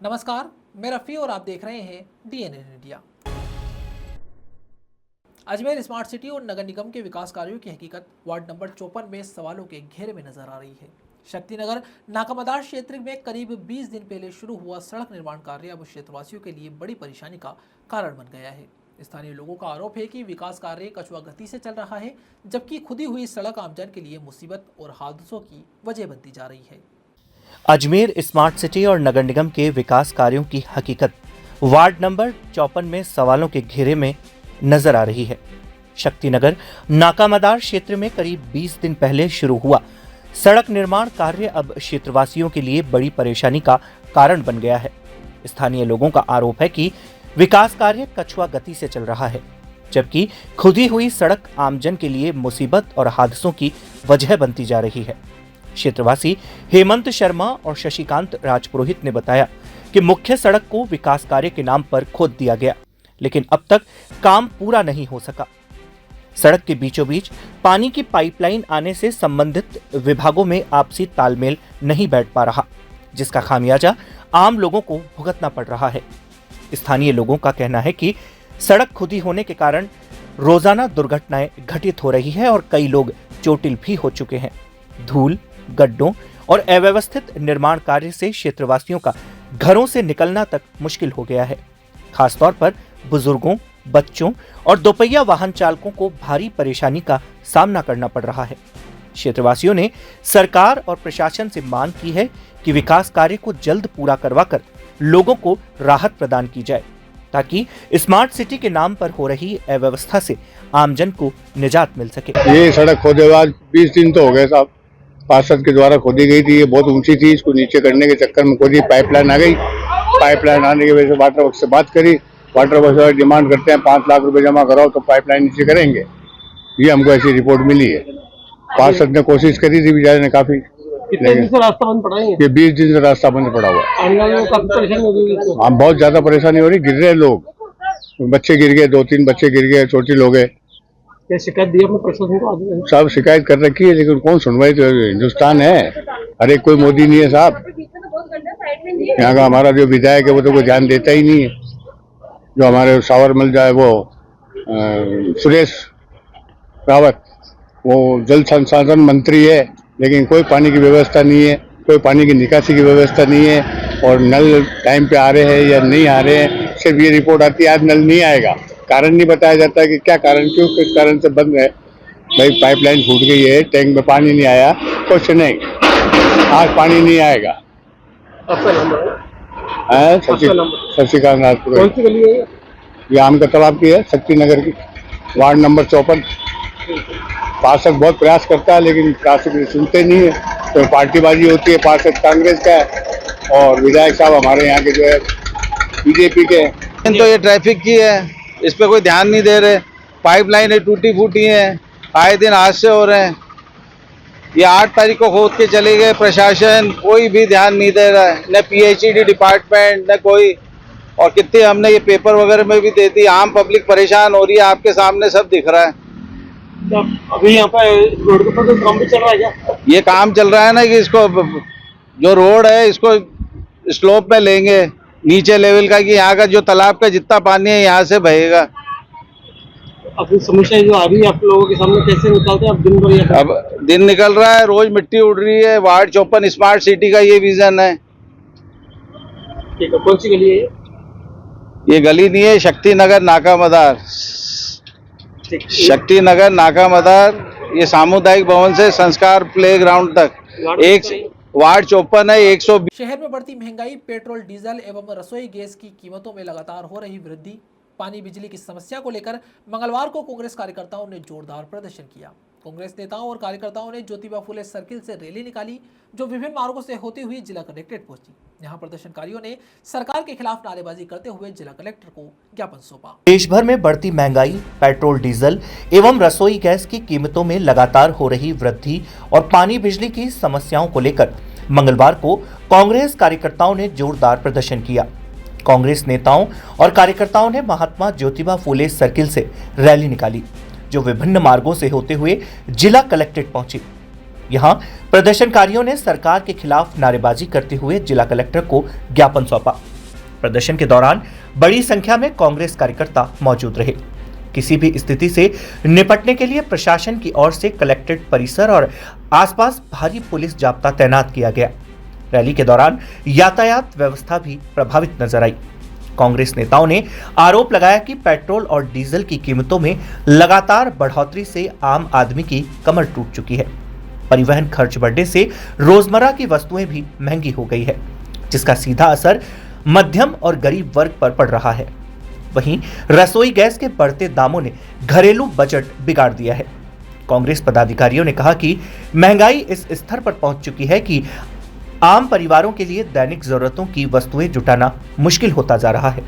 नमस्कार, मैं रफ़ी और आप देख रहे हैं DNN India. Ajmer smart city और नगर निगम के विकास कार्यों की हकीकत वार्ड नंबर 54 में सवालों के घेरे में नजर आ रही है। शक्तिनगर नाकामदार क्षेत्र में करीब 20 दिन पहले शुरू हुआ सड़क निर्माण कार्य अब क्षेत्रवासियों के लिए बड़ी परेशानी का कारण बन गया है। स्थानीय लोगों का आरोप है कि विकास कार्य कछुआ गति से चल रहा है, जबकि खुदी हुई सड़क आमजन के लिए मुसीबत और हादसों की वजह बनती जा रही है। अजमेर स्मार्ट सिटी और नगर निगम के विकास कार्यों की हकीकत वार्ड नंबर 54 में सवालों के घेरे में नजर आ रही है। शक्तिनगर नाकामदार क्षेत्र में करीब 20 दिन पहले शुरू हुआ सड़क निर्माण कार्य अब क्षेत्रवासियों के लिए बड़ी परेशानी का कारण बन गया है। स्थानीय लोगों का आरोप है कि विकास कार्य कछुआ गति से चल रहा है, जबकि खुदी हुई सड़क आमजन के लिए मुसीबत और हादसों की वजह बनती जा रही है। क्षेत्रवासी हेमंत शर्मा और शशिकांत राजपुरोहित ने बताया कि मुख्य सड़क को विकास कार्य के नाम पर खोद दिया गया, लेकिन अब तक काम पूरा नहीं हो सका। सड़क के बीचों बीच पानी की पाइपलाइन आने से संबंधित विभागों में आपसी तालमेल नहीं बैठ पा रहा, जिसका खामियाजा आम लोगों को भुगतना पड़ रहा है। स्थानीय लोगों का कहना है कि सड़क खुदी होने के कारण रोजाना दुर्घटनाएं घटित हो रही है और कई लोग चोटिल भी हो चुके हैं। धूल, गड्ढों और अव्यवस्थित निर्माण कार्य से क्षेत्रवासियों का घरों से निकलना तक मुश्किल हो गया है। खासतौर पर बुजुर्गों, बच्चों और दोपहिया वाहन चालकों को भारी परेशानी का सामना करना पड़ रहा है। क्षेत्रवासियों ने सरकार और प्रशासन से मांग की है कि विकास कार्य को जल्द पूरा करवाकर लोगों को राहत प्रदान की जाए, ताकि स्मार्ट सिटी के नाम पर हो रही अव्यवस्था से आमजन को निजात मिल सके। ये सड़क खोदे बाद 20 दिन तो हो गए साहब। पार्षद के द्वारा खोदी गई थी, ये बहुत ऊंची थी, इसको नीचे करने के चक्कर में खोदी, पाइपलाइन आ गई। पाइपलाइन आने की वजह से वाटर वर्क से बात करी, वाटर वर्क डिमांड करते हैं 5 लाख रुपए जमा कराओ तो पाइपलाइन नीचे करेंगे। ये हमको ऐसी रिपोर्ट मिली है। पार्षद ने कोशिश करी थी बेचारे ने काफी, कितने से रास्ता बंद पड़ा है? ये 20 दिन से रास्ता बंद पड़ा हुआ है। हाँ, बहुत ज्यादा परेशानी हो रही, गिर रहे लोग, बच्चे गिर गए, 2-3 बच्चे गिर गए, छोटे लोग है। क्या शिकायत दी आपने प्रशासन को? सब शिकायत कर रखी है, लेकिन कौन सुनवाई, तो हिंदुस्तान है, अरे कोई मोदी नहीं है साहब। यहाँ का हमारा जो विधायक है वो तो कोई ध्यान देता ही नहीं है। जो हमारे सावरमल जाए वो सुरेश रावत, वो जल संसाधन मंत्री है, लेकिन कोई पानी की व्यवस्था नहीं है, कोई पानी की निकासी की व्यवस्था नहीं है। और नल टाइम पे आ रहे हैं या नहीं आ रहे हैं, सिर्फ ये रिपोर्ट आती है आज नल नहीं आएगा, कारण नहीं बताया जाता कि क्या कारण, क्यों किस कारण से बंद है। भाई पाइपलाइन फूट गई है, टैंक में पानी नहीं आया, कुछ नहीं, आज पानी नहीं आएगा। आपका नंबर शशिकांत राजपुर, कौन सी गली है ये आम का तालाब की है, शक्तिनगर की, वार्ड नंबर 54। पार्षद बहुत प्रयास करता है, लेकिन पार्षद सुनते नहीं है। तो पार्टीबाजी होती है, पार्षद कांग्रेस का है और विधायक साहब हमारे यहाँ के जो है बीजेपी के। तो ये ट्रैफिक की है, इस पे कोई ध्यान नहीं दे रहे। पाइपलाइनें टूटी फूटी हैं, आए दिन हादसे हो रहे हैं। ये 8 तारीख को खोद के चले गए, प्रशासन कोई भी ध्यान नहीं दे रहा है, न PHED डिपार्टमेंट न कोई। और कितने हमने ये पेपर वगैरह में भी दे दी, आम पब्लिक परेशान हो रही है, आपके सामने सब दिख रहा है। अभी यहाँ पर रोड के ऊपर काम भी चल रहा है क्या? ये काम चल रहा है ना कि इसको जो रोड है इसको स्लोप पे लेंगे, नीचे लेवल का, कि यहाँ का जो तालाब का जितना पानी है यहाँ से बहेगा। अपनी समस्या जो आ रही है आप लोगों के सामने, कैसे निकालते हैं आप दिन भर? अब दिन निकल रहा है, रोज मिट्टी उड़ रही है। वार्ड 54 स्मार्ट सिटी का ये विजन है। ठीक है, कौन सी गली है ये गली नहीं है, शक्तिनगर नाका मदार, शक्तिनगर नाका मदार, ये सामुदायिक भवन से संस्कार प्ले ग्राउंड तक एक वार्ड 54 है। 120 शहर में बढ़ती महंगाई, पेट्रोल, डीजल एवं रसोई गैस की कीमतों में लगातार हो रही वृद्धि, पानी बिजली की समस्या को लेकर मंगलवार को कांग्रेस कार्यकर्ताओं ने जोरदार प्रदर्शन किया। कांग्रेस नेताओं और कार्यकर्ताओं ने ज्योतिबा फुले सर्किल से रैली निकाली, जो विभिन्न मार्गों से होती हुई जिला कलेक्ट्रेट पहुंची। यहां प्रदर्शनकारियों ने सरकार के खिलाफ नारेबाजी करते हुए जिला कलेक्टर को ज्ञापन सौंपा। देश भर में बढ़ती महंगाई, पेट्रोल, डीजल एवं रसोई गैस की कीमतों में लगातार हो रही वृद्धि और पानी बिजली की समस्याओं को लेकर मंगलवार को कांग्रेस कार्यकर्ताओं ने जोरदार प्रदर्शन किया। कांग्रेस नेताओं और कार्यकर्ताओं ने महात्मा ज्योतिबा फुले सर्किल से रैली निकाली, जो विभिन्न मार्गों से होते हुए जिला कलेक्ट्रेट पहुंची। यहां प्रदर्शनकारियों ने सरकार के खिलाफ नारेबाजी करते हुए जिला कलेक्टर को ज्ञापन सौंपा। प्रदर्शन के दौरान बड़ी संख्या में कांग्रेस कार्यकर्ता मौजूद रहे। किसी भी स्थिति से निपटने के लिए प्रशासन की ओर से कलेक्ट्रेट परिसर और आसपास भारी पुलिस जाब्ता तैनात किया गया। रैली के दौरान यातायात व्यवस्था भी प्रभावित नजर आई। कांग्रेस नेताओं ने आरोप लगाया कि पेट्रोल और डीजल की कीमतों में लगातार बढ़ोतरी से आम आदमी की कमर टूट चुकी है। परिवहन खर्च बढ़ने से रोजमर्रा की वस्तुएं भी महंगी हो गई है, जिसका सीधा असर मध्यम और गरीब वर्ग पर पड़ रहा है। वहीं रसोई गैस के बढ़ते दामों ने घरेलू बजट बिगाड़ दिया है। कांग्रेस पदाधिकारियों ने कहा कि महंगाई इस स्तर पर पहुंच चुकी है कि आम परिवारों के लिए दैनिक जरूरतों की वस्तुएं जुटाना मुश्किल होता जा रहा है।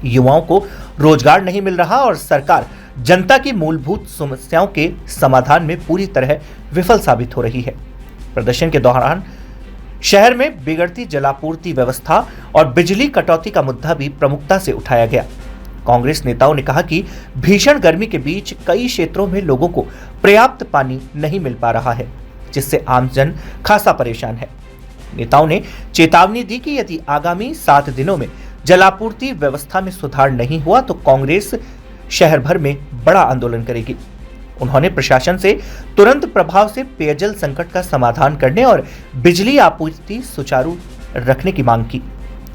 युवाओं को रोजगार नहीं मिल रहा और सरकार जनता की मूलभूत समस्याओं के समाधान में पूरी तरह विफल साबित हो रही है। प्रदर्शन के दौरान शहर में बिगड़ती जलापूर्ति व्यवस्था और बिजली कटौती का मुद्दा भी प्रमुखता से उठाया गया। कांग्रेस नेताओं ने कहा कि भीषण गर्मी के बीच कई क्षेत्रों में लोगों को पर्याप्त पानी नहीं मिल पा रहा है, जिससे आमजन खासा परेशान है। नेताओं ने चेतावनी दी कि यदि आगामी 7 दिनों में जलापूर्ति व्यवस्था में सुधार नहीं हुआ तो कांग्रेस शहर भर में बड़ा आंदोलन करेगी। उन्होंने प्रशासन से तुरंत प्रभाव से पेयजल संकट का समाधान करने और बिजली आपूर्ति सुचारू रखने की मांग की।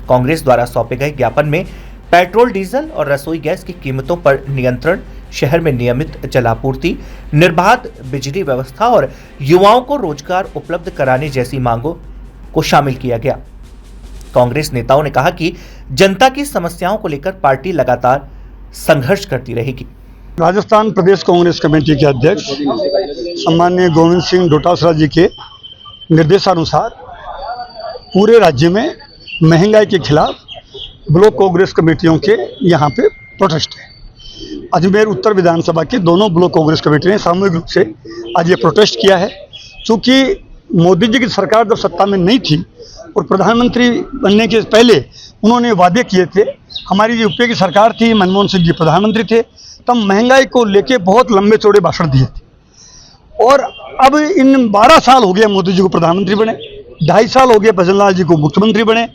कांग्रेस द्वारा सौंपे गए ज्ञापन में पेट्रोल, डीजल और रसोई गैस की कीमतों पर नियंत्रण, शहर में नियमित जलापूर्ति, निर्बाध बिजली व्यवस्था और युवाओं को रोजगार उपलब्ध कराने जैसी मांगों को शामिल किया गया। कांग्रेस नेताओं ने कहा कि जनता की समस्याओं को लेकर पार्टी लगातार संघर्ष करती रहेगी। राजस्थान प्रदेश कांग्रेस कमेटी के अध्यक्ष सम्माननीय गोविंद सिंह डोटासरा जी के निर्देशानुसार पूरे राज्य में महंगाई के खिलाफ ब्लॉक कांग्रेस कमेटियों के यहाँ पे प्रोटेस्ट है। अजमेर उत्तर विधानसभा के दोनों ब्लॉक कांग्रेस कमेटी ने सामूहिक रूप से आज ये प्रोटेस्ट किया है। चूँकि मोदी जी की सरकार जब सत्ता में नहीं थी और प्रधानमंत्री बनने के पहले उन्होंने वादे किए थे, हमारी जो यूपीए की सरकार थी, मनमोहन सिंह जी प्रधानमंत्री थे, तब महंगाई को लेके बहुत लंबे चौड़े भाषण दिए थे। और अब इन 12 साल हो गए मोदी जी को प्रधानमंत्री बने, 2.5 साल हो गए भजनलाल जी को मुख्यमंत्री बने।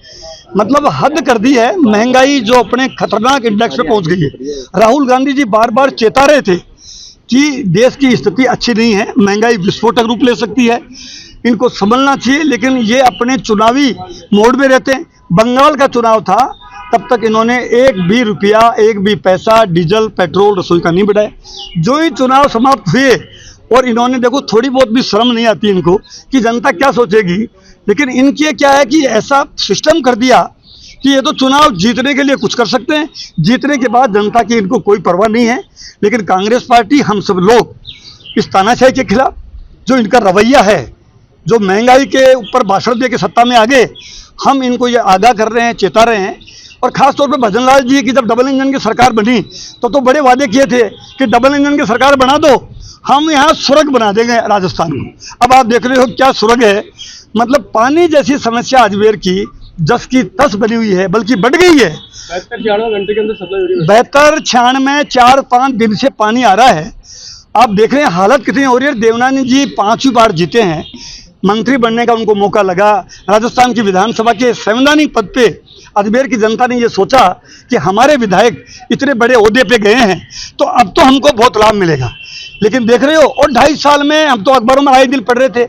मतलब हद कर दी है। महंगाई जो अपने खतरनाक इंडेक्स पे पहुंच गई है। राहुल गांधी जी बार बार चेता रहे थे कि देश की स्थिति अच्छी नहीं है, महंगाई विस्फोटक रूप ले सकती है, इनको समझना चाहिए, लेकिन ये अपने चुनावी मोड में रहते हैं। बंगाल का चुनाव था, तब तक इन्होंने एक भी रुपया, एक भी पैसा डीजल, पेट्रोल, रसोई का नहीं बढ़ाया। जो ही चुनाव समाप्त हुए और इन्होंने देखो थोड़ी बहुत भी शर्म नहीं आती इनको कि जनता क्या सोचेगी, लेकिन इनके क्या है कि ऐसा सिस्टम कर दिया कि ये तो चुनाव जीतने के लिए कुछ कर सकते हैं, जीतने के बाद जनता की इनको कोई परवाह नहीं है। लेकिन कांग्रेस पार्टी, हम सब लोग इस तानाशाही के खिलाफ जो इनका रवैया है, जो महंगाई के ऊपर भाषण दे के सत्ता में आ गए, हम इनको ये आगाह कर रहे हैं, चेता रहे हैं। और खासतौर पर भजनलाल जी की जब डबल इंजन की सरकार बनी तो बड़े वादे किए थे कि डबल इंजन की सरकार बना दो, हम यहाँ स्वर्ग बना देंगे राजस्थान को। अब आप देख रहे हो क्या स्वर्ग है। मतलब पानी जैसी समस्या अजमेर की 10 की 10 बनी हुई है, बल्कि बढ़ गई है। 72 घंटे के अंदर सप्लाई हो रही है। 72 में 4-5 दिन से पानी आ रहा है। आप देख रहे हैं हालत कितनी हो रही है। देवनानी जी 5वीं बार जीते हैं, मंत्री बनने का उनको मौका लगा। राजस्थान की विधानसभा के संवैधानिक पद पे अजमेर की जनता ने ये सोचा कि हमारे विधायक इतने बड़े ओहदे पे गए हैं तो अब तो हमको बहुत लाभ मिलेगा। लेकिन देख रहे हो, और 2.5 साल में हम तो अखबारों में आए दिन पढ़ रहे थे,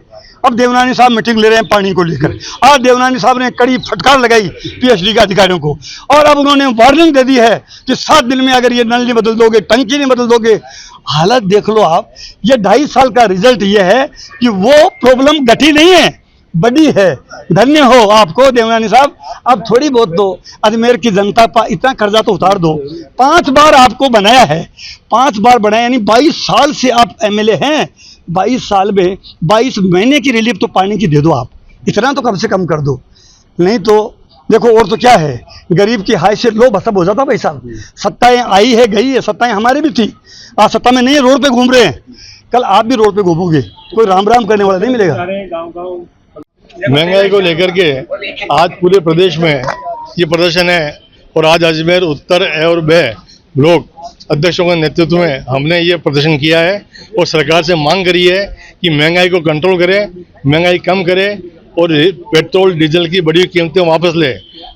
अब देवनानी साहब मीटिंग ले रहे हैं पानी को लेकर। आज देवनानी साहब ने कड़ी फटकार लगाई पीएचडी के अधिकारियों को, और अब उन्होंने वार्निंग दे दी है कि 7 दिन में अगर ये नल नहीं बदल दोगे, टंकी नहीं बदल दोगे। हालत देख लो आप। ये 2.5 साल का रिजल्ट ये है कि वो प्रॉब्लम घटी नहीं है, बड़ी है। धन्य हो आपको देवनानी साहब। अब थोड़ी बहुत दो अजमेर की जनता पर इतना कर्जा तो उतार दो। 5 बार आपको बनाया है, 5 बार बनाया, यानी 22 साल से आप एमएलए हैं। 22 साल में 22 महीने की रिलीफ तो पानी की दे दो आप, इतना तो कम से कम कर दो। नहीं तो देखो, और तो क्या है, गरीब की हाय से लो भसब हो जाता भाई साहब। सत्ताएं आई है गई है, सत्ताएं हमारी भी थी, आज सत्ता में नहीं है, रोड पे घूम रहे हैं। कल आप भी रोड पे घूमोगे, कोई राम राम करने वाला नहीं मिलेगा। महंगाई को लेकर के आज पूरे प्रदेश में ये प्रदर्शन है, और आज अजमेर उत्तर और ब ब्लॉक अध्यक्षों के नेतृत्व में हमने ये प्रदर्शन किया है और सरकार से मांग करी है कि महंगाई को कंट्रोल करे, महंगाई कम करे और पेट्रोल डीजल की बड़ी कीमतें वापस ले।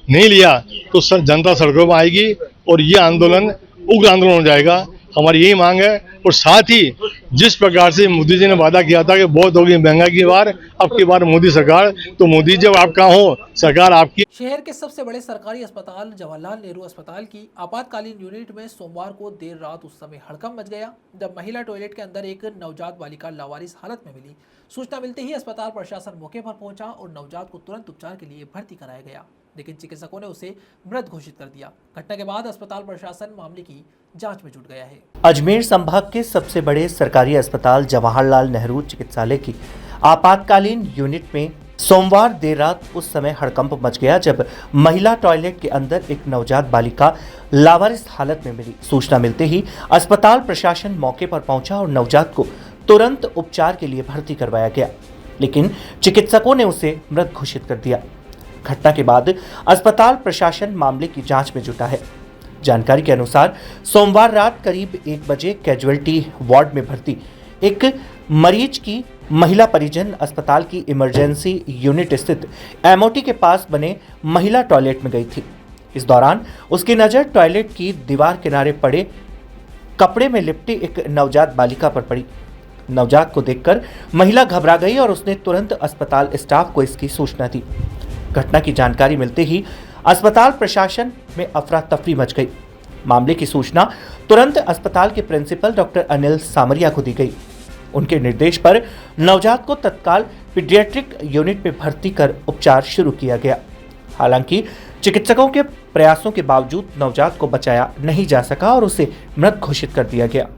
नहीं लिया तो जनता सड़कों पर आएगी और ये आंदोलन उग्र आंदोलन हो जाएगा। हमारी यही मांग है। और साथ ही जिस प्रकार से मोदी जी ने वादा किया था कि बहुत होगी महंगाई की बार, अब की बार मोदी सरकार, तो मोदी जब आप कहाँ हो, सरकार आपकी। शहर के सबसे बड़े सरकारी अस्पताल जवाहरलाल नेहरू अस्पताल की आपातकालीन यूनिट में सोमवार को देर रात उस समय हड़कंप मच गया जब महिला टॉयलेट के अंदर एक नवजात बालिका लावारिस हालत में मिली। सूचना मिलते ही अस्पताल प्रशासन मौके पर पहुंचा और नवजात को तुरंत उपचार के लिए भर्ती कराया गया, लेकिन चिकित्सकों ने उसे मृत घोषित कर दिया। घटना के बाद अस्पताल प्रशासन मामले की जांच में जुट गया है। अजमेर संभाग के सबसे बड़े सरकारी अस्पताल जवाहरलाल नेहरू चिकित्सालय की आपातकालीन यूनिट में सोमवार देर रात उस समय हड़कंप मच गया जब महिला टॉयलेट के अंदर एक नवजात बालिका लावारिस हालत में मिली। सूचना मिलते ही अस्पताल प्रशासन मौके पर पहुंचा और नवजात को तुरंत उपचार के लिए भर्ती करवाया गया, लेकिन चिकित्सकों ने उसे मृत घोषित कर दिया। घटना के बाद अस्पताल प्रशासन मामले की जांच में जुटा है। जानकारी के अनुसार सोमवार रात करीब 1 बजे कैजुअल्टी वार्ड में भर्ती एक मरीज की महिला परिजन अस्पताल की इमरजेंसी यूनिट स्थित एमओटी के पास बने महिला टॉयलेट में गई थी। इस दौरान उसकी नज़र टॉयलेट की दीवार किनारे पड़े कपड़े में लिपटी एक नवजात बालिका पर पड़ी। नवजात को देखकर महिला घबरा गई और उसने तुरंत अस्पताल स्टाफ को इसकी सूचना दी। घटना की जानकारी मिलते ही अस्पताल प्रशासन में अफरा तफरी मच गई। मामले की सूचना तुरंत अस्पताल के प्रिंसिपल डॉक्टर अनिल सामरिया को दी गई। उनके निर्देश पर नवजात को तत्काल पीडियाट्रिक यूनिट में भर्ती कर उपचार शुरू किया गया। हालांकि चिकित्सकों के प्रयासों के बावजूद नवजात को बचाया नहीं जा सका और उसे मृत घोषित कर दिया गया।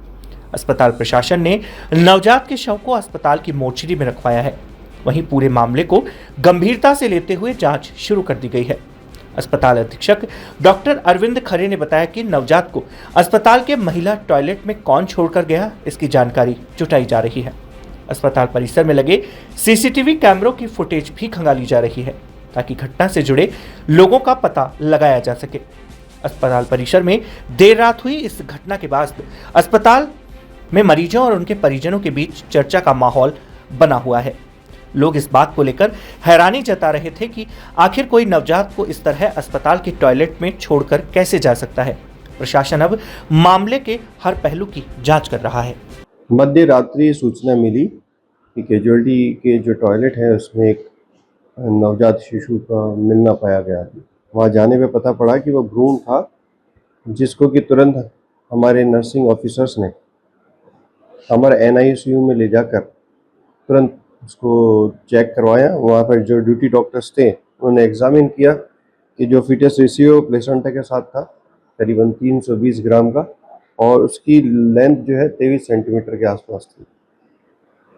अस्पताल प्रशासन ने नवजात के शव को अस्पताल की मोर्चरी में रखवाया है। वहीं पूरे मामले को गंभीरता से लेते हुए जांच शुरू कर दी गई है। अस्पताल अधीक्षक डॉक्टर अरविंद खरे ने बताया कि नवजात को अस्पताल के महिला टॉयलेट में कौन छोड़कर गया, इसकी जानकारी जुटाई जा रही है। अस्पताल परिसर में लगे सीसीटीवी कैमरों की फुटेज भी खंगाली जा रही है ताकि घटना से जुड़े लोगों का पता लगाया जा सके। अस्पताल परिसर में देर रात हुई इस घटना के बाद अस्पताल में मरीजों और उनके परिजनों के बीच चर्चा का माहौल बना हुआ है। लोग इस बात को लेकर हैरानी जता रहे थे कि आखिर कोई नवजात को इस तरह अस्पताल के टॉयलेट में छोड़कर कैसे जा सकता है। प्रशासन अब मामले के हर पहलू की जांच कर रहा है। मध्य रात्रि सूचना मिली कि कैजुअल्टी के जो टॉयलेट है उसमें एक नवजात शिशु का मिलना पाया गया। वहां जाने पे पता पड़ा कि वह भ्रूण था, जिसको कि तुरंत हमारे नर्सिंग ऑफिसर्स ने हमारे एनआईसीयू में ले जाकर तुरंत उसको चेक करवाया। वहाँ पर जो ड्यूटी डॉक्टर्स थे उन्होंने एग्जामिन किया कि जो फिटस रेशियो प्लेसेंटा के साथ था करीबन 320 ग्राम का, और उसकी लेंथ जो है 23 सेंटीमीटर के आसपास थी।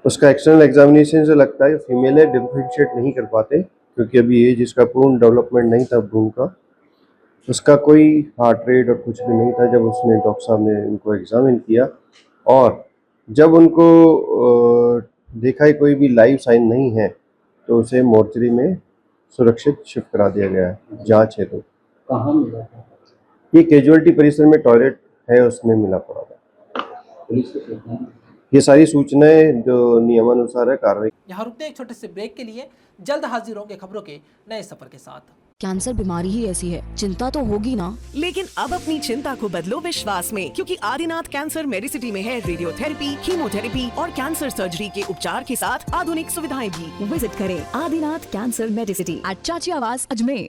उसका एक्सटर्नल एग्जामिनेशन से लगता है फीमेल है, डिफ्रेंशिएट नहीं कर पाते क्योंकि अभी एज इसका पूर्ण डेवलपमेंट नहीं था भ्रूण का। उसका कोई हार्ट रेट और कुछ भी नहीं था। जब उसने डॉक्टर साहब ने उनको एग्जामिन किया और जब उनको देखा ही कोई भी लाइव साइन नहीं है तो उसे मोर्चरी में सुरक्षित शिफ्ट करा दिया गया है जांच है। तो कहाँ मिला था? ये कैजुअल्टी परिसर में टॉयलेट है उसमें मिला पड़ा था। पुलिस को कहते हैं ये सारी सूचनाएं जो नियमानुसार है कार्रवाई। यहाँ रुकते हैं एक छोटे से ब्रेक के लिए, जल्द हाजिर होंगे खबरों के नए सफर के साथ। कैंसर बीमारी ही ऐसी है, चिंता तो होगी ना। लेकिन अब अपनी चिंता को बदलो विश्वास में, क्योंकि आदिनाथ कैंसर मेडिसिटी में है रेडियोथेरेपी, कीमोथेरेपी और कैंसर सर्जरी के उपचार के साथ आधुनिक सुविधाएं भी। विजिट करें आदिनाथ कैंसर मेडिसिटी एट चाची आवास अजमेर।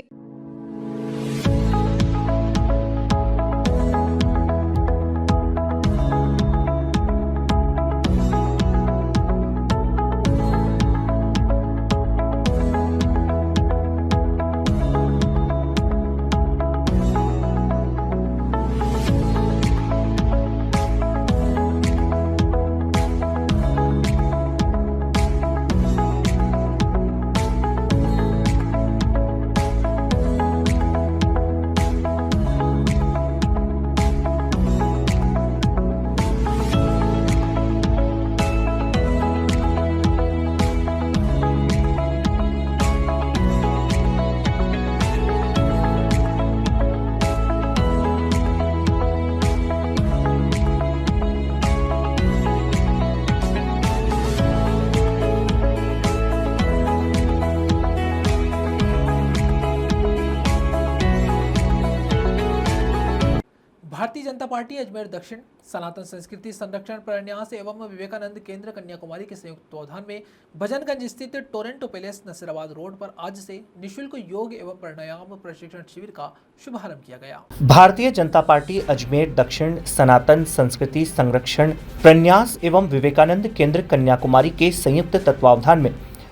पार्टी अजमेर दक्षिण, सनातन संस्कृति संरक्षण प्रन्यास एवं विवेकानंद केंद्र कन्याकुमारी के संयुक्त तत्वावधान में भजनगंज स्थित टोरंटो पैलेस नसीराबाद रोड पर आज से निःशुल्क योग एवं प्राणायाम प्रशिक्षण शिविर का शुभारंभ किया गया। भारतीय जनता पार्टी अजमेर दक्षिण, सनातन संस्कृति संरक्षण प्रन्यास एवं विवेकानंद केंद्र कन्याकुमारी के संयुक्त तत्वावधान में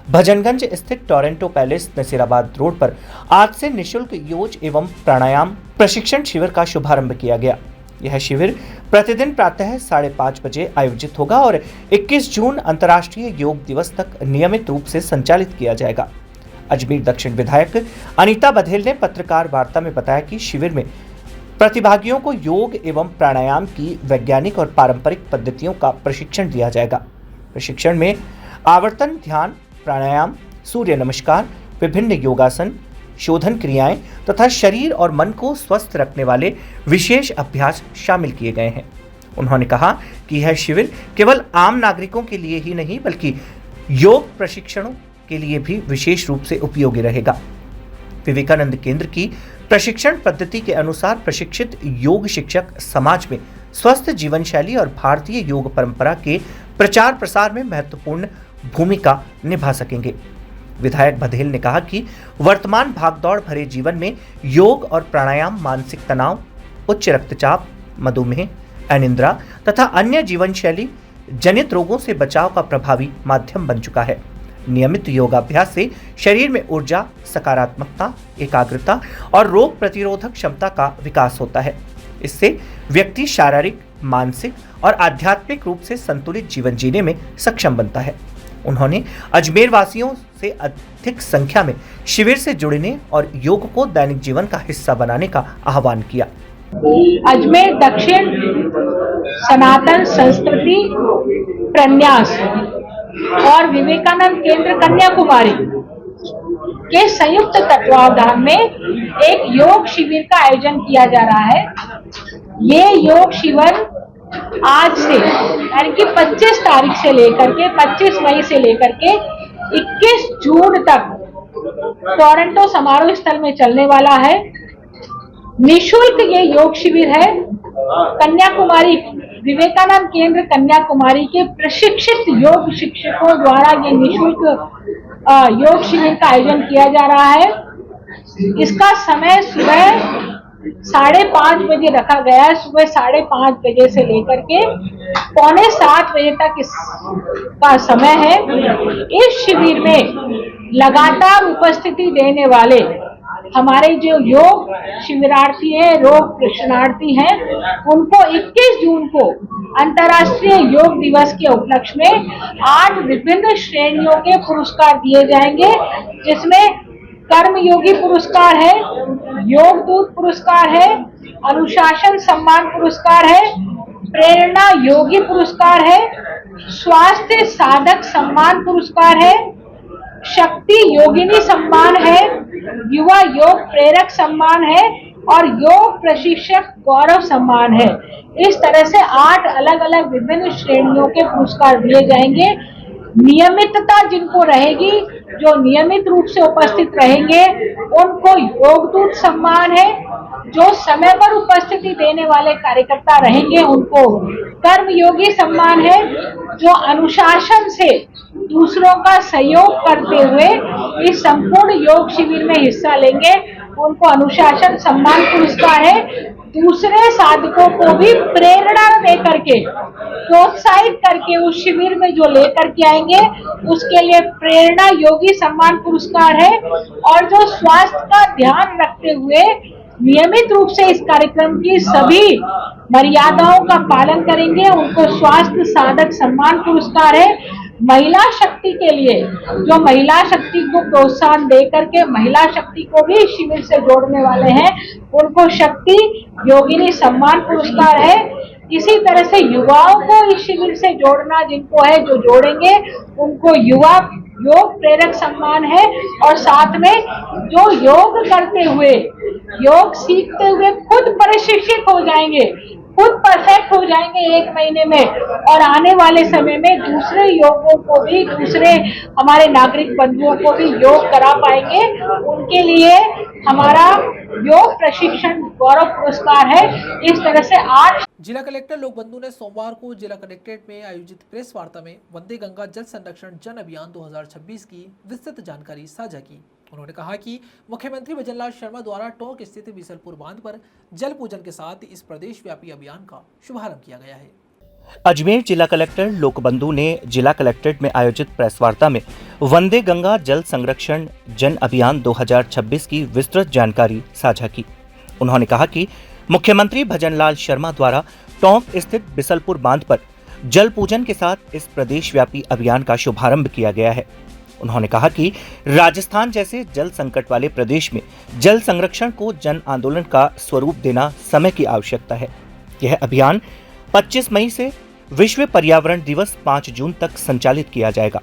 भजनगंज स्थित टोरंटो पैलेस नसीराबाद रोड पर आज से निःशुल्क योग एवं प्राणायाम प्रशिक्षण शिविर का शुभारंभ किया गया। यह शिविर प्रतिदिन प्रातः 5:30 बजे आयोजित होगा और 21 जून अंतर्राष्ट्रीय योग दिवस तक नियमित रूप से संचालित किया जाएगा। अजमेर दक्षिण विधायक अनीता बघेल ने पत्रकार वार्ता में बताया कि शिविर में प्रतिभागियों को योग एवं प्राणायाम की वैज्ञानिक और पारंपरिक पद्धतियों का प्रशिक्षण दिया जाएगा। प्रशिक्षण में आवर्तन ध्यान, प्राणायाम, सूर्य नमस्कार, विभिन्न योगासन, शोधन क्रियाएं तथा शरीर और मन को स्वस्थ रखने वाले विशेष अभ्यास शामिल किए गए हैं। उन्होंने कहा कि यह शिविर केवल आम नागरिकों के लिए ही नहीं बल्कि योग प्रशिक्षणों के लिए भी विशेष रूप से उपयोगी रहेगा। विवेकानंद केंद्र की प्रशिक्षण पद्धति के अनुसार प्रशिक्षित योग शिक्षक समाज में स्वस्थ जीवन शैली और भारतीय योग परंपरा के प्रचार प्रसार में महत्वपूर्ण भूमिका निभा सकेंगे। विधायक बघेल ने कहा कि वर्तमान भागदौड़ भरे जीवन में योग और प्राणायाम मानसिक तनाव, उच्च रक्तचाप, मधुमेह, अनिद्रा तथा अन्य जीवन शैली जनित रोगों से बचाव का प्रभावी माध्यम बन चुका है। नियमित योगाभ्यास से शरीर में ऊर्जा, सकारात्मकता, एकाग्रता और रोग प्रतिरोधक क्षमता का विकास होता है। इससे व्यक्ति शारीरिक, मानसिक और आध्यात्मिक रूप से संतुलित जीवन जीने में सक्षम बनता है। उन्होंने अजमेर वासियों से अधिक संख्या में शिविर से जुड़ने और योग को दैनिक जीवन का हिस्सा बनाने का आह्वान किया। अजमेर दक्षिण, सनातन संस्कृति प्रन्यास और विवेकानंद केंद्र कन्याकुमारी के संयुक्त तत्वावधान में एक योग शिविर का आयोजन किया जा रहा है। ये योग शिविर आज से यानी कि 25 तारीख से लेकर के 25 मई से लेकर के 21 जून तक टोरंटो समारोह स्थल में चलने वाला है। निःशुल्क ये योग शिविर है। कन्याकुमारी विवेकानंद केंद्र कन्याकुमारी के प्रशिक्षित योग शिक्षकों द्वारा ये निःशुल्क योग शिविर का आयोजन किया जा रहा है। इसका समय सुबह 5:30 बजे रखा गया है। सुबह 5:30 बजे से लेकर के 6:45 बजे तक इसका समय है। इस शिविर में लगातार उपस्थिति देने वाले हमारे जो योग शिविरार्थी हैं, रोग प्रशिक्षणार्थी हैं, उनको 21 जून को अंतर्राष्ट्रीय योग दिवस के उपलक्ष्य में 8 विभिन्न श्रेणियों के पुरस्कार दिए जाएंगे, जिसमें कर्मयोगी पुरस्कार है, योग दूत पुरस्कार है, अनुशासन सम्मान पुरस्कार है, प्रेरणा योगी पुरस्कार है, स्वास्थ्य साधक सम्मान पुरस्कार है, शक्ति योगिनी सम्मान है, युवा योग प्रेरक सम्मान है और योग प्रशिक्षक गौरव सम्मान है। इस तरह से 8 अलग अलग विभिन्न श्रेणियों के पुरस्कार दिए जाएंगे। नियमितता जिनको रहेगी, जो नियमित रूप से उपस्थित रहेंगे, उनको योगदूत सम्मान है। जो समय पर उपस्थिति देने वाले कार्यकर्ता रहेंगे, उनको कर्मयोगी सम्मान है। जो अनुशासन से दूसरों का सहयोग करते हुए इस संपूर्ण योग शिविर में हिस्सा लेंगे, उनको अनुशासन सम्मान पुरस्कार है। दूसरे साधकों को भी प्रेरणा दे करके, प्रोत्साहित करके उस शिविर में जो लेकर के आएंगे, उसके लिए प्रेरणा योगी सम्मान पुरस्कार है। और जो स्वास्थ्य का ध्यान रखते हुए नियमित रूप से इस कार्यक्रम की सभी मर्यादाओं का पालन करेंगे, उनको स्वास्थ्य साधक सम्मान पुरस्कार है। महिला शक्ति के लिए जो महिला शक्ति को प्रोत्साहन दे करके महिला शक्ति को भी शिविर से जोड़ने वाले हैं, उनको शक्ति योगिनी सम्मान पुरस्कार है। इसी तरह से युवाओं को इस शिविर से जोड़ना जिनको है, जो जोड़ेंगे, उनको युवा योग प्रेरक सम्मान है। और साथ में जो योग करते हुए, योग सीखते हुए खुद प्रशिक्षित हो जाएंगे, खुद परफेक्ट हो जाएंगे 1 महीने में, और आने वाले समय में दूसरे योगों को भी, दूसरे हमारे नागरिक बंधुओं को भी योग करा पाएंगे। उनके लिए हमारा योग प्रशिक्षण गौरव पुरस्कार है। इस तरह से 8 जिला कलेक्टर लोकबंधु ने सोमवार को जिला कलेक्ट्रेट में आयोजित प्रेस वार्ता में वंदे गंगा जल संरक्षण जन अभियान 2026 की विस्तृत जानकारी साझा की। उन्होंने कहा कि मुख्यमंत्री भजनलाल शर्मा द्वारा टोंक स्थित बिसलपुर बांध पर जल पूजन के साथ इस प्रदेश व्यापी अभियान का शुभारंभ किया गया है। अजमेर जिला कलेक्टर लोकबंधु ने जिला कलेक्ट्रेट में आयोजित प्रेस वार्ता में वंदे गंगा जल संरक्षण जन अभियान 2026 की विस्तृत जानकारी साझा की। उन्होंने कहा कि मुख्यमंत्री भजनलाल शर्मा द्वारा टोंक स्थित बिसलपुर बांध पर जल पूजन के साथ इस प्रदेश व्यापी अभियान का शुभारंभ किया गया है। उन्होंने कहा कि राजस्थान जैसे जल संकट वाले प्रदेश में जल संरक्षण को जन आंदोलन का स्वरूप देना समय की आवश्यकता है। यह अभियान 25 मई से विश्व पर्यावरण दिवस 5 जून तक संचालित किया जाएगा,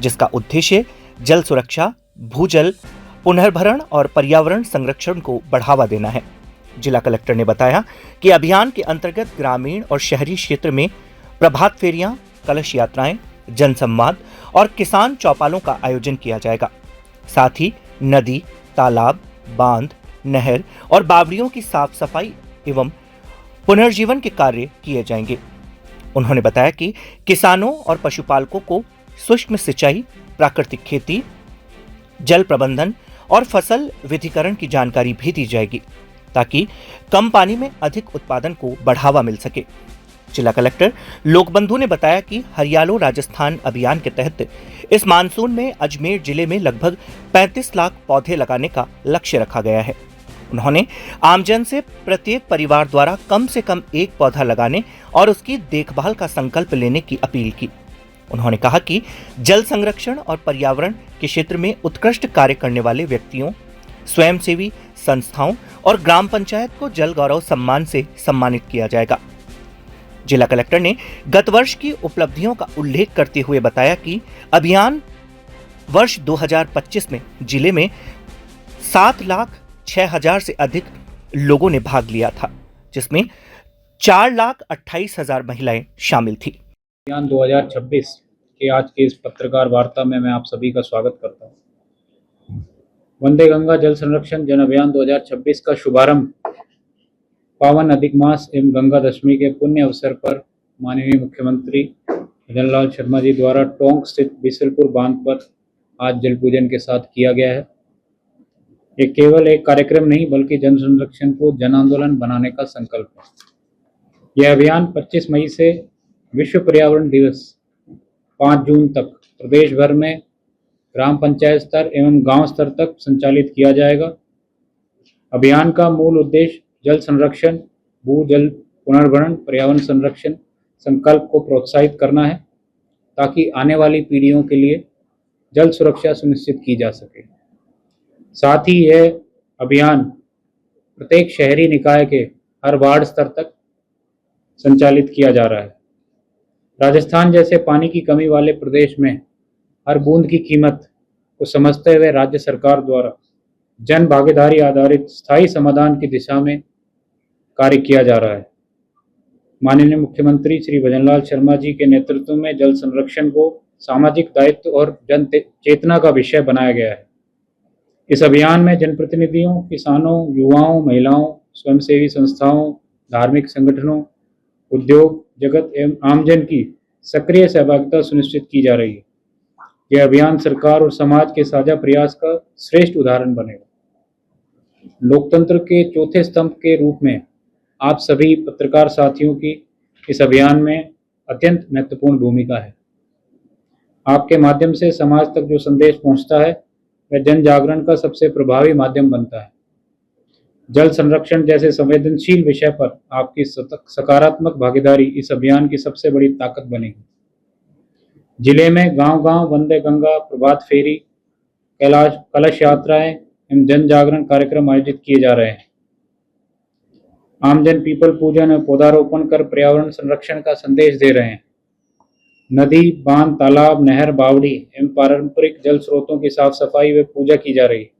जिसका उद्देश्य जल सुरक्षा, भूजल पुनर्भरण और पर्यावरण संरक्षण को बढ़ावा देना है। जिला कलेक्टर ने बताया कि अभियान के अंतर्गत ग्रामीण और शहरी क्षेत्र में प्रभात फेरियां, कलश यात्राएं, जनसंवाद और किसान चौपालों का आयोजन किया जाएगा। साथ ही नदी, तालाब, बांध, नहर और बावड़ियों की साफ सफाई एवं पुनर्जीवन के कार्य किए जाएंगे। उन्होंने बताया कि किसानों और पशुपालकों को सूक्ष्म सिंचाई, प्राकृतिक खेती, जल प्रबंधन और फसल विधिकरण की जानकारी भी दी जाएगी, ताकि कम पानी में अधिक उत्पादन को बढ़ावा मिल सके। जिला कलेक्टर लोकबंधु ने बताया कि हरियालो राजस्थान अभियान के तहत इस मानसून में अजमेर जिले में लगभग 35 लाख पौधे लगाने का लक्ष्य रखा गया है। उन्होंने आमजन से प्रत्येक परिवार द्वारा कम से कम एक पौधा लगाने और उसकी देखभाल का संकल्प लेने की अपील की। उन्होंने कहा कि जल संरक्षण और पर्यावरण के क्षेत्र में उत्कृष्ट कार्य करने वाले व्यक्तियों, स्वयंसेवी संस्थाओं और ग्राम पंचायत को जल गौरव सम्मान से सम्मानित किया जाएगा। जिला कलेक्टर ने गत वर्ष की उपलब्धियों का उल्लेख करते हुए बताया कि अभियान वर्ष 2025 में जिले में 7,06,000 से अधिक लोगों ने भाग लिया था, जिसमें 4,28,000 महिलाएं शामिल थी। अभियान 2026 के आज के इस पत्रकार वार्ता में मैं आप सभी का स्वागत करता हूं। वंदे गंगा जल संरक्षण जन अभियान 2026 का शुभारंभ पावन अधिक मास एवं गंगा दशमी के पुण्य अवसर पर माननीय मुख्यमंत्री भजनलाल शर्मा जी द्वारा टोंक स्थित बिसलपुर बांध पर आज जल पूजन के साथ किया गया है। ये केवल एक कार्यक्रम नहीं बल्कि जन संरक्षण को जन आंदोलन बनाने का संकल्प है। यह अभियान 25 मई से विश्व पर्यावरण दिवस 5 जून तक प्रदेश भर में ग्राम पंचायत स्तर एवं गांव स्तर तक संचालित किया जाएगा। अभियान का मूल उद्देश्य जल संरक्षण, भूजल पुनर्भरण, पर्यावरण संरक्षण संकल्प को प्रोत्साहित करना है, ताकि आने वाली पीढ़ियों के लिए जल सुरक्षा सुनिश्चित की जा सके। साथ ही यह अभियान प्रत्येक शहरी निकाय के हर वार्ड स्तर तक संचालित किया जा रहा है। राजस्थान जैसे पानी की कमी वाले प्रदेश में हर बूंद की कीमत को समझते हुए राज्य सरकार द्वारा जन भागीदारी आधारित स्थायी समाधान की दिशा में कार्य किया जा रहा है। माननीय मुख्यमंत्री श्री भजनलाल शर्मा जी के नेतृत्व में जल संरक्षण को सामाजिक दायित्व और जन चेतना का विषय बनाया गया है। इस अभियान में जनप्रतिनिधियों, किसानों, युवाओं, महिलाओं, स्वयंसेवी संस्थाओं, धार्मिक संगठनों, उद्योग जगत एवं आमजन की सक्रिय सहभागिता सुनिश्चित की जा रही है। यह अभियान सरकार और समाज के साझा प्रयास का श्रेष्ठ उदाहरण बनेगा। लोकतंत्र के चौथे स्तंभ के रूप में आप सभी पत्रकार साथियों की इस अभियान में अत्यंत महत्वपूर्ण भूमिका है। आपके माध्यम से समाज तक जो संदेश पहुंचता है वह जन जागरण का सबसे प्रभावी माध्यम बनता है। जल संरक्षण जैसे संवेदनशील विषय पर आपकी सकारात्मक भागीदारी इस अभियान की सबसे बड़ी ताकत बनेगी। जिले में गांव-गांव वंदे गंगा, प्रभात फेरी, कलश यात्राएं एवं जन जागरण कार्यक्रम आयोजित किए जा रहे हैं। आमजन पीपल पूजन और पौधारोपण कर पर्यावरण संरक्षण का संदेश दे रहे हैं। नदी, बांध, तालाब, नहर, बावड़ी एवं पारंपरिक जल स्रोतों की साफ सफाई व पूजा की जा रही है।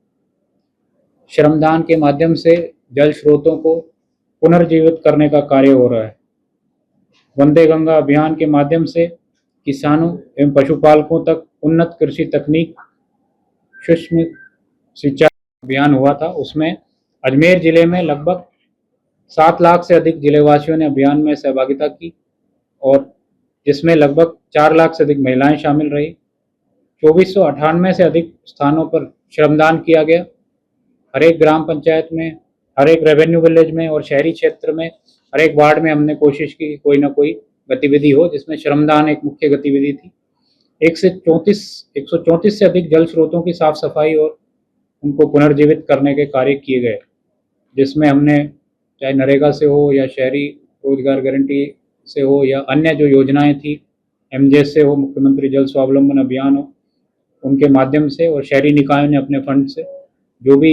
श्रमदान के माध्यम से जल स्रोतों को पुनर्जीवित करने का कार्य हो रहा है। वंदे गंगा अभियान के माध्यम से किसानों एवं पशुपालकों तक उन्नत कृषि तकनीक सूक्ष्म सिंचाई अभियान हुआ था। उसमें अजमेर जिले में लगभग 7 लाख से अधिक जिलेवासियों ने अभियान में सहभागिता की और जिसमें लगभग 4 लाख से अधिक महिलाएं शामिल रही। 2498 से अधिक स्थानों पर श्रमदान किया गया। हर एक ग्राम पंचायत में, हर एक रेवेन्यू विलेज में और शहरी क्षेत्र में, हर एक वार्ड में हमने कोशिश की कि कोई ना कोई गतिविधि हो जिसमें श्रमदान एक मुख्य गतिविधि थी। 134 से अधिक जल स्रोतों की साफ सफाई और उनको पुनर्जीवित करने के कार्य किए गए, जिसमें हमने चाहे नरेगा से हो या शहरी रोजगार गारंटी से हो या अन्य जो योजनाएं थी, एमजेएस से हो, मुख्यमंत्री जल स्वावलंबन अभियान हो, उनके माध्यम से और शहरी निकायों ने अपने फंड से जो भी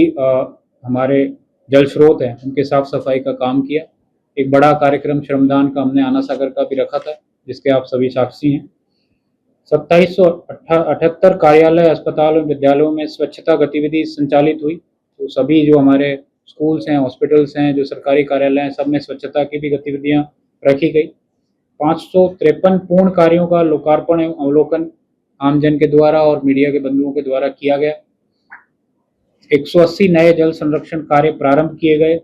हमारे जल स्रोत हैं उनके साफ सफाई का काम किया। एक बड़ा कार्यक्रम श्रमदान का हमने आना सागर का भी रखा था, जिसके आप सभी साक्षी हैं। 2778 कार्यालय, अस्पताल और विद्यालयों में स्वच्छता गतिविधि संचालित हुई। तो सभी जो हमारे स्कूल्स हैं, हॉस्पिटल्स हैं, जो सरकारी कार्यालय हैं, सब में स्वच्छता की भी गतिविधियां रखी गई। 553 पूर्ण कार्यों का लोकार्पण एवं अवलोकन आमजन के द्वारा और मीडिया के बंधुओं के द्वारा किया गया। 180 नए जल संरक्षण कार्य प्रारंभ किए गए।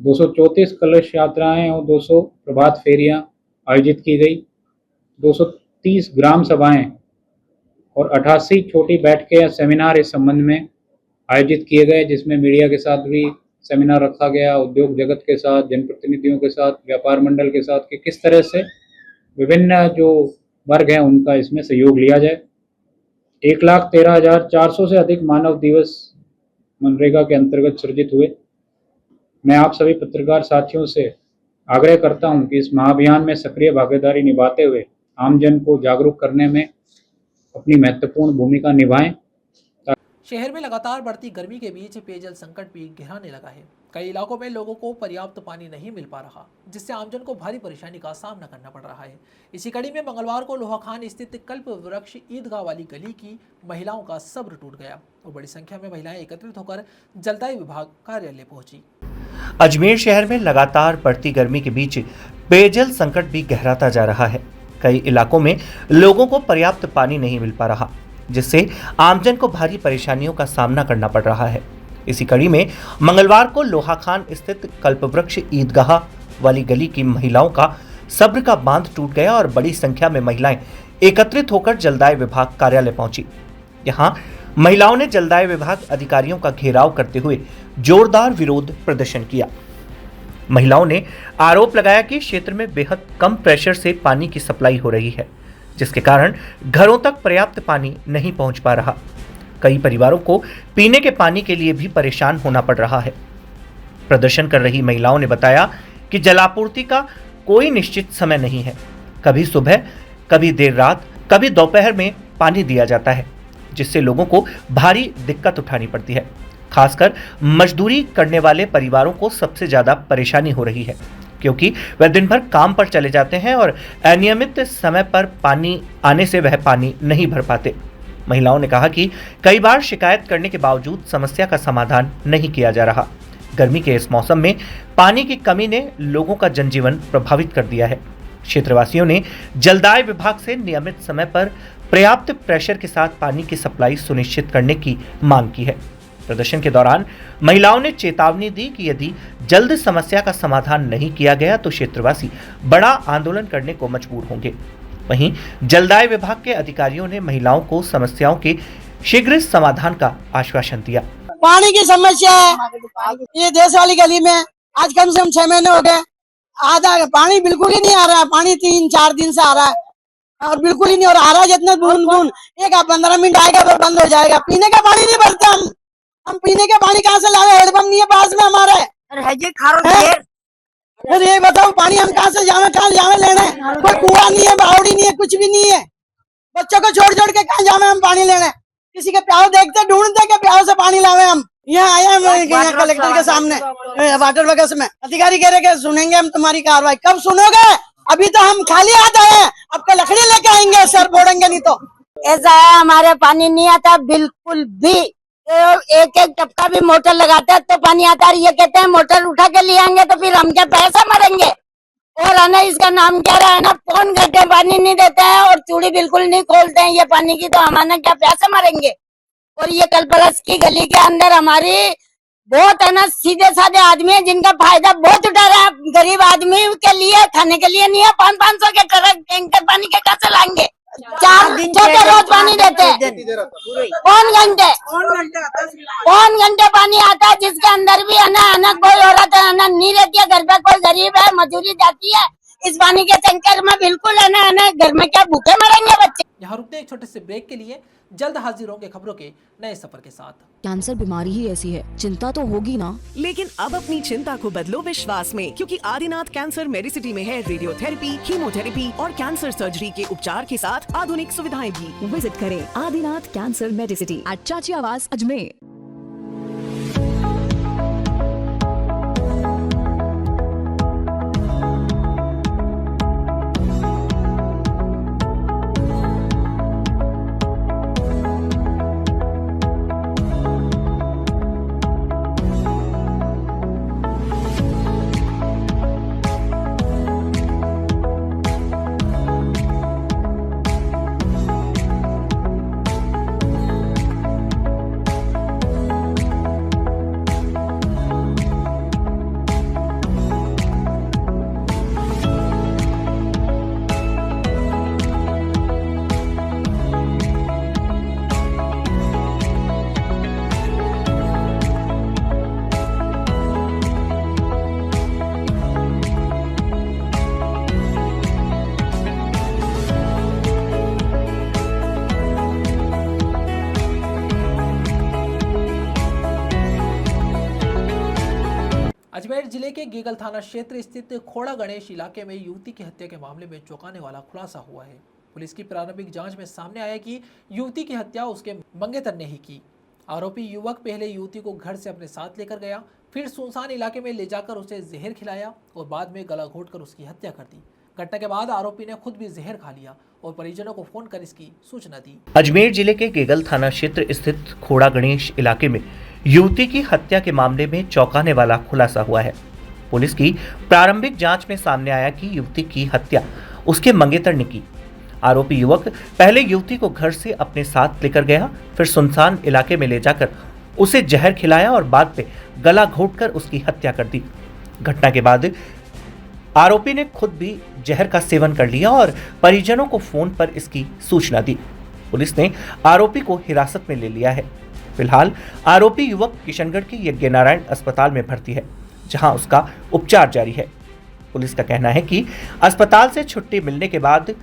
234 कलश यात्राएं और 200 प्रभात फेरियां आयोजित की गई। 230 ग्राम सभाएं और 88 छोटी बैठकें या सेमिनार इस संबंध में आयोजित किए गए, जिसमें मीडिया के साथ भी सेमिनार रखा गया, उद्योग जगत के साथ, जनप्रतिनिधियों के साथ, व्यापार मंडल के साथ कि किस तरह से विभिन्न जो वर्ग हैं उनका इसमें सहयोग लिया जाए। 1,13,400 से अधिक मानव दिवस मनरेगा के अंतर्गत सृजित हुए। मैं आप सभी पत्रकार साथियों से आग्रह करता हूं कि इस महाअभियान में सक्रिय भागीदारी निभाते हुए आमजन को जागरूक करने में अपनी महत्वपूर्ण भूमिका निभाएं। शहर में लगातार बढ़ती गर्मी के बीच पेयजल संकट भी गहराने लगा है। कई इलाकों में लोगों को पर्याप्त पानी नहीं मिल पा रहा, जिससे आमजन को भारी परेशानी का सामना करना पड़ रहा है। इसी कड़ी में मंगलवार को लोहाखान स्थित कल्प वृक्ष ईदगाह वाली गली की महिलाओं का सब्र टूट गया और बड़ी संख्या में महिलाएं एकत्रित होकर जलदाय विभाग कार्यालय पहुंची। अजमेर शहर में लगातार बढ़ती गर्मी के बीच पेयजल संकट भी गहराता जा रहा है। कई इलाकों में लोगों को पर्याप्त पानी नहीं मिल पा रहा, जिससे आमजन को भारी परेशानियों का सामना करना पड़ रहा है। इसी कड़ी में मंगलवार को लोहाखान स्थित कल्पवृक्ष ईदगाह वाली गली की महिलाओं का सब्र का बांध टूट गया और बड़ी संख्या में महिलाएं एकत्रित होकर जलदाय विभाग कार्यालय पहुंची। यहां महिलाओं ने जलदाय विभाग अधिकारियों का घेराव करते हुए जोरदार विरोध प्रदर्शन किया। महिलाओं ने आरोप लगाया कि क्षेत्र में बेहद कम प्रेशर से पानी की सप्लाई हो रही है, जिसके कारण घरों तक पर्याप्त पानी नहीं पहुंच पा रहा। कई परिवारों को पीने के पानी के लिए भी परेशान होना पड़ रहा है। प्रदर्शन कर रही महिलाओं ने बताया कि जलापूर्ति का कोई निश्चित समय नहीं है। कभी सुबह, कभी देर रात, कभी दोपहर में पानी दिया जाता है, जिससे लोगों को भारी दिक्कत उठानी पड़ती है। खासकर मजदूरी करने वाले परिवारों को सबसे ज्यादा परेशानी हो रही है, क्योंकि वह दिन भर काम पर चले जाते हैं और अनियमित समय पर पानी आने से वह पानी नहीं भर पाते। महिलाओं ने कहा कि कई बार शिकायत करने के बावजूद समस्या का समाधान नहीं किया जा रहा। गर्मी के इस मौसम में पानी की कमी ने लोगों का जनजीवन प्रभावित कर दिया है। क्षेत्रवासियों ने जलदाय विभाग से नियमित समय पर पर्याप्त प्रेशर के साथ पानी की सप्लाई सुनिश्चित करने की मांग की है। प्रदर्शन के दौरान महिलाओं ने चेतावनी दी कि यदि जल्द समस्या का समाधान नहीं किया गया तो क्षेत्रवासी बड़ा आंदोलन करने को मजबूर होंगे। वहीं जलदाय विभाग के अधिकारियों ने महिलाओं को समस्याओं के शीघ्र समाधान का आश्वासन दिया। पानी की समस्या है ये देश वाली गली में आज कम से कम 6 महीने हो गए। आधा पानी बिल्कुल ही नहीं आ रहा है। पानी 3-4 दिन से आ रहा है और बिल्कुल ही नहीं, और आ रहा है जितने बूंद बूंद, एक 15 मिनट आएगा फिर बंद हो जाएगा। पीने का पानी नहीं भरते हम पीने का पानी कहाँ से लावे? हेडपंप नहीं है पास में हमारे। फिर ये बताओ पानी हम कहाँ से जावे लेने? कोई कुआं नहीं है, बावड़ी नहीं है, कुछ भी नहीं है। बच्चों को छोड़ छोड़ के कहाँ जावे हम पानी लेने? किसी के प्याव देखते ढूंढते के प्याव से पानी लावे हम। यहाँ आए हम कलेक्टर के सामने वाटर वर्कर्स में। अधिकारी कह रहे कि सुनेंगे हम तुम्हारी कार्रवाई। कब सुनोगे? अभी तो हम खाली हाथ आए हैं, अब कल लकड़ी लेके आएंगे, सर फोड़ेंगे नहीं तो। ऐसा है हमारे पानी नहीं आता बिल्कुल भी। एक एक टपका भी मोटर लगाते हैं तो पानी आता है। ये कहते हैं मोटर उठा के ले आएंगे तो फिर हम क्या पैसा मरेंगे? और है ना इसका नाम क्या रहा है ना, 4 घंटे पानी नहीं देते हैं और चूड़ी बिल्कुल नहीं खोलते हैं ये पानी की, तो हमारे क्या प्यासे मरेंगे। और ये कल्पलस की गली के अंदर हमारी बहुत है ना सीधे साधे आदमी है जिनका फायदा बहुत उठा रहा है। गरीब आदमी के लिए खाने के लिए नहीं है, 500-500 के ट्रक टैंकर पानी के कैसे लाएंगे। 4 छोटे रोज पानी देते हैं, 5 घंटे पानी आता है, जिसके अंदर भी है ना कोई औरत है ना नहीं रहती है, घर पे कोई गरीब है मजदूरी जाती है, इस पानी के टैंकर में बिल्कुल है ना घर में क्या भूखे मरेंगे बच्चे। यहाँ रुकते हैं एक छोटे से ब्रेक के लिए, जल्द हाजिर होंगे खबरों के नए सफर के साथ। कैंसर बीमारी ही ऐसी है, चिंता तो होगी ना। लेकिन अब अपनी चिंता को बदलो विश्वास में, क्योंकि आदिनाथ कैंसर मेडिसिटी में है रेडियोथेरेपी, कीमोथेरेपी और कैंसर सर्जरी के उपचार के साथ आधुनिक सुविधाएं भी। विजिट करें आदिनाथ कैंसर मेडिसिटी एट चाची आवास अजमेर। अजमेर जिले के गेगल थाना क्षेत्र स्थित खोड़ा गणेश इलाके में युवती की हत्या के मामले में चौंकाने वाला खुलासा हुआ है। पुलिस की प्रारंभिक जांच में सामने आया कि युवती की हत्या उसके मंगेतर ने ही की। आरोपी युवक पहले युवती को घर से अपने साथ लेकर गया, फिर सुनसान इलाके में ले जाकर उसे जहर खिलाया और बाद में गला घोंटकर उसकी हत्या कर दी। घटना के बाद आरोपी ने खुद भी जहर खा लिया और परिजनों को फोन कर इसकी सूचना दी। अजमेर जिले के गेगल थाना क्षेत्र स्थित खोड़ा गणेश इलाके में युवती की हत्या के मामले में चौंकाने वाला खुलासा हुआ है। पुलिस की प्रारंभिक जांच में सामने आया कि युवती की हत्या उसके मंगेतर ने की। आरोपी युवक पहले युवती को घर से अपने साथ लेकर गया, फिर सुनसान इलाके में ले जाकर उसे जहर खिलाया और बाद में गला घोंटकर उसकी हत्या कर दी। घटना के बाद आरोपी ने खुद भी जहर का सेवन कर लिया और परिजनों को फोन पर इसकी सूचना दी। पुलिस ने आरोपी को हिरासत में ले लिया है। फिलहाल आरोपी युवक किशनगढ़ के यज्ञनारायण अस्पताल में भर्ती है, जहां उसका उपचार जारी है। पुलिस का कहना है कि अस्पताल से छुट्टी मिलने के बाद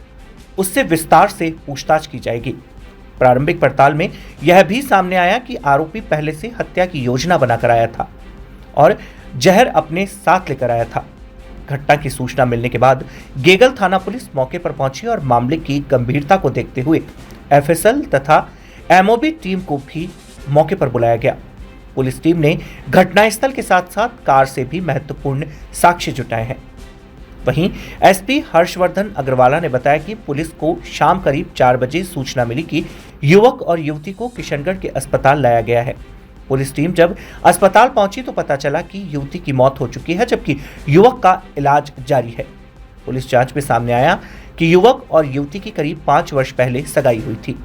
उससे विस्तार से पूछताछ की जाएगी। प्रारंभिक पड़ताल में यह भी सामने आया कि आरोपी पहले से हत्या की योजना बनाकर आया था और जहर अपने साथ लेकर आया था। घटना की सूचना मिलने के बाद गेगल थाना पुलिस मौके पर पहुंची और मामले की गंभीरता को देखते हुए एफएसएल तथा एमओबी टीम को भी मौके पर बुलाया गया। पुलिस टीम ने घटनास्थल के साथ साथ कार से भी महत्वपूर्ण साक्ष्य जुटाए हैं। वहीं एसपी हर्षवर्धन अग्रवाला ने बताया कि पुलिस को शाम करीब 4 बजे सूचना मिली कि युवक और युवती को किशनगढ़ के अस्पताल लाया गया है। पुलिस टीम जब अस्पताल पहुंची तो पता चला कि युवती की मौत हो चुकी है, जबकि युवक का इलाज जारी है। पुलिस जांच में सामने आया कि युवक और युवती की करीब 5 वर्ष पहले सगाई हुई थी।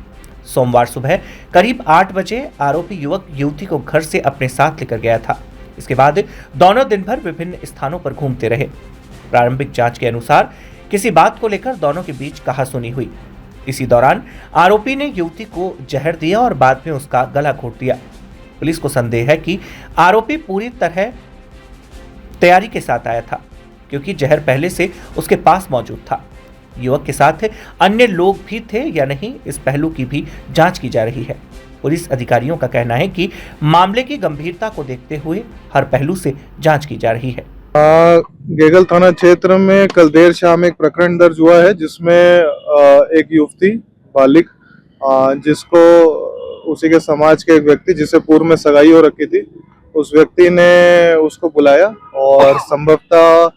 सोमवार सुबह करीब 8 बजे आरोपी युवक युवती को घर से अपने साथ लेकर गया था। इसके बाद दोनों दिन भर विभिन्न स्थानों पर घूमते रहे। प्रारंभिक जांच के अनुसार किसी बात को लेकर दोनों के बीच कहासुनी हुई। इसी दौरान आरोपी ने युवती को जहर दिया और बाद में उसका गला घोंट दिया। पुलिस को संदेह है कि आरोपी पूरी तरह तैयारी के साथ आया था, क्योंकि जहर पहले से उसके पास मौजूद था। युवक के साथ अन्य लोग भी थे या नहीं, इस पहलू की भी जांच की जा रही है। पुलिस अधिकारियों का कहना है कि मामले की गंभीरता को देखते हुए हर पहलू से जांच की जा रही है। गेगल थाना क्षेत्र में कल देर शाम एक प्रकरण दर्ज हुआ है, जिसमें एक युवती बालिग जिसको उसी के समाज के एक व्यक्ति जिससे पूर्व में सगाई हो रखी थी, उस व्यक्ति ने उसको बुलाया और संभवतः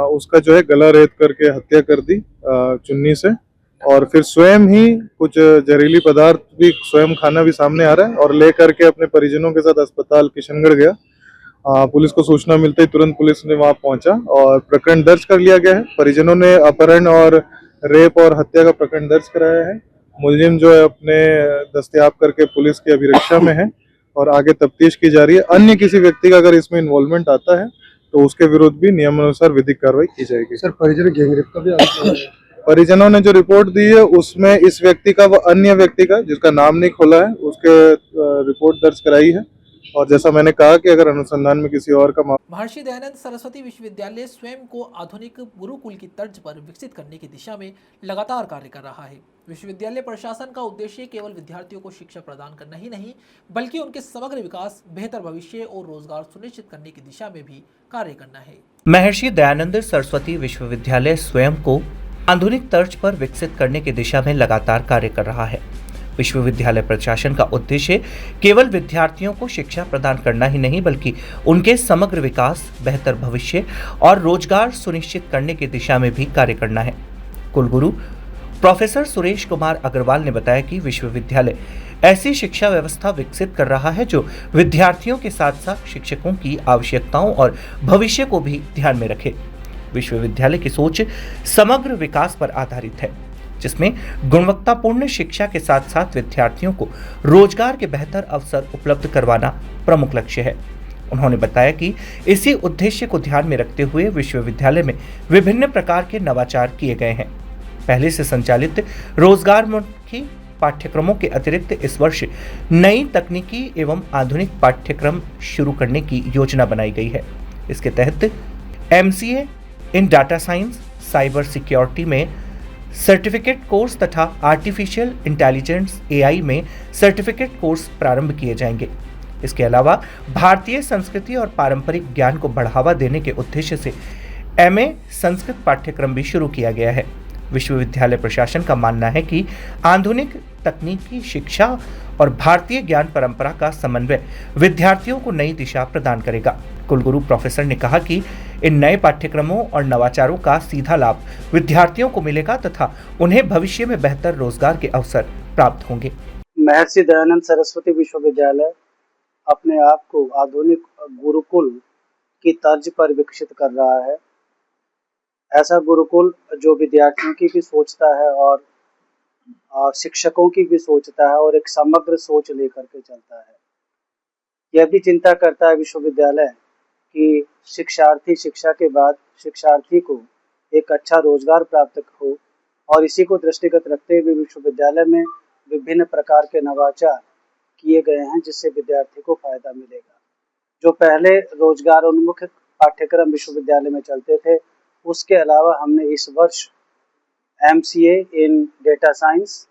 उसका जो है गला रेत करके हत्या कर दी चुन्नी से, और फिर स्वयं ही कुछ जहरीली पदार्थ भी स्वयं खाना भी सामने आ रहा है, और ले करके अपने परिजनों के साथ अस्पताल किशनगढ़ गया पुलिस को सूचना मिलते ही तुरंत पुलिस ने वहां पहुंचा और प्रकरण दर्ज कर लिया गया है। परिजनों ने अपहरण और रेप और हत्या का प्रकरण दर्ज कराया है। मुलजिम जो है अपने दस्तयाब करके पुलिस की अभिरक्षा में है और आगे तफ्तीश की जा रही है। अन्य किसी व्यक्ति का अगर इसमें इन्वॉल्वमेंट आता है तो उसके विरुद्ध भी नियमानुसार विधिक कार्रवाई की जाएगी। सर, परिजन गैंगरेप का भी आरोप है। परिजनों ने जो रिपोर्ट दी है उसमें इस व्यक्ति का व अन्य व्यक्ति का, जिसका नाम नहीं खोला है, उसके रिपोर्ट दर्ज कराई है और जैसा मैंने कहा कि अगर अनुसंधान में किसी और का महर्षि दयानंद सरस्वती विश्वविद्यालय स्वयं को आधुनिक गुरुकुल की तर्ज पर विकसित करने की दिशा में लगातार कार्य कर रहा है। विश्वविद्यालय प्रशासन का उद्देश्य केवल विद्यार्थियों को शिक्षा प्रदान करना ही नहीं, बल्कि उनके समग्र विकास, बेहतर भविष्य और रोजगार सुनिश्चित करने की दिशा में भी कार्य करना है। महर्षि दयानंद सरस्वती विश्वविद्यालय स्वयं को आधुनिक तर्ज पर विकसित करने की दिशा में लगातार कार्य कर रहा है। विश्वविद्यालय प्रशासन का उद्देश्य केवल विद्यार्थियों को शिक्षा प्रदान करना ही नहीं, बल्कि उनके समग्र विकास, बेहतर भविष्य और रोजगार सुनिश्चित करने की दिशा में भी कार्य करना है। कुलगुरु प्रोफेसर सुरेश कुमार अग्रवाल ने बताया कि विश्वविद्यालय ऐसी शिक्षा व्यवस्था विकसित कर रहा है जो विद्यार्थियों के साथ साथ शिक्षकों की आवश्यकताओं और भविष्य को भी ध्यान में रखे। विश्वविद्यालय की सोच समग्र विकास पर आधारित है, जिसमें गुणवत्तापूर्ण शिक्षा के साथ साथ विद्यार्थियों को रोजगार के बेहतर अवसर उपलब्ध करवाना प्रमुख लक्ष्य है। उन्होंने बताया कि इसी उद्देश्य को ध्यान में रखते हुए विश्वविद्यालय में विभिन्न प्रकार के नवाचार किए गए हैं। पहले से संचालित रोजगारमुखी पाठ्यक्रमों के अतिरिक्त इस वर्ष नई तकनीकी एवं आधुनिक पाठ्यक्रम शुरू करने की योजना बनाई गई है। इसके तहत MCA इन डाटा साइंस, साइबर सिक्योरिटी में सर्टिफिकेट कोर्स तथा आर्टिफिशियल इंटेलिजेंस AI में सर्टिफिकेट कोर्स प्रारंभ किए जाएंगे। इसके अलावा भारतीय संस्कृति और पारंपरिक ज्ञान को बढ़ावा देने के उद्देश्य से MA संस्कृत पाठ्यक्रम भी शुरू किया गया है। विश्वविद्यालय प्रशासन का मानना है कि आधुनिक तकनीकी शिक्षा और भारतीय ज्ञान परंपरा का समन्वय विद्यार्थियों को नई दिशा प्रदान करेगा। कुलगुरु प्रोफेसर ने कहा कि इन नए पाठ्यक्रमों और नवाचारों का सीधा लाभ विद्यार्थियों को मिलेगा तथा उन्हें भविष्य में बेहतर रोजगार के अवसर प्राप्त होंगे। महर्षि दयानंद सरस्वती विश्वविद्यालय अपने आप को आधुनिक गुरुकुल की तर्ज पर विकसित कर रहा है। ऐसा गुरुकुल जो विद्यार्थियों की भी सोचता है और शिक्षकों की भी सोचता है और एक समग्र सोच लेकर के चलता है। यह भी चिंता करता है विश्वविद्यालय कि शिक्षार्थी शिक्षा के बाद शिक्षार्थी को एक अच्छा रोजगार प्राप्त हो, और इसी को दृष्टिगत रखते हुए विश्वविद्यालय में विभिन्न प्रकार के नवाचार किए गए हैं जिससे विद्यार्थी को फायदा मिलेगा। जो पहले रोजगार उन्मुख पाठ्यक्रम विश्वविद्यालय में चलते थे, उसके अलावा हमने इस वर्ष MCA इन डेटा साइंस,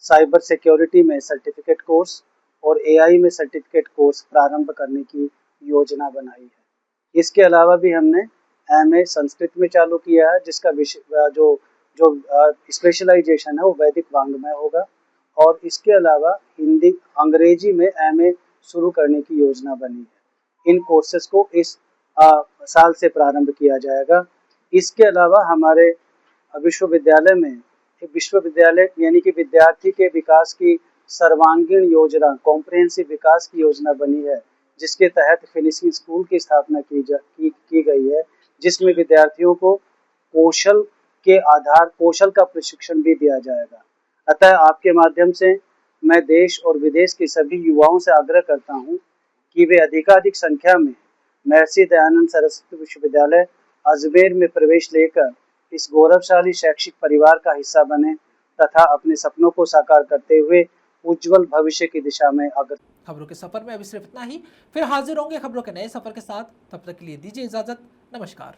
साइबर सिक्योरिटी में सर्टिफिकेट कोर्स और AI में सर्टिफिकेट कोर्स प्रारंभ करने की योजना बनाई है। इसके अलावा भी हमने MA संस्कृत में चालू किया है, जिसका विषय जो स्पेशलाइजेशन है वो वैदिक वांग्मय होगा, और इसके अलावा हिंदी अंग्रेजी में MA शुरू करने की योजना बनी है। इन कोर्सेज को इस साल से प्रारंभ किया जाएगा। इसके अलावा हमारे विश्वविद्यालय यानी कि विद्यार्थी के विकास की सर्वांगीण योजना, कॉम्प्रिहेंसिव विकास की योजना बनी है, जिसके तहत फिनिशिंग स्कूल की स्थापना की गई है, जिसमें विद्यार्थियों को कौशल का प्रशिक्षण भी दिया जाएगा। अतः आपके माध्यम से मैं देश और विदेश के सभी युवाओं से आग्रह करता हूं कि वे अधिकाधिक संख्या में महर्षि दयानंद सरस्वती विश्वविद्यालय अजमेर में प्रवेश लेकर इस गौरवशाली शैक्षिक परिवार का हिस्सा बने तथा अपने सपनों को साकार करते हुए उज्जवल भविष्य की दिशा में अग्रसर। खबरों के सफर में अभी सिर्फ इतना ही। फिर हाजिर होंगे खबरों के नए सफर के साथ। तब तक के लिए दीजिए इजाजत। नमस्कार।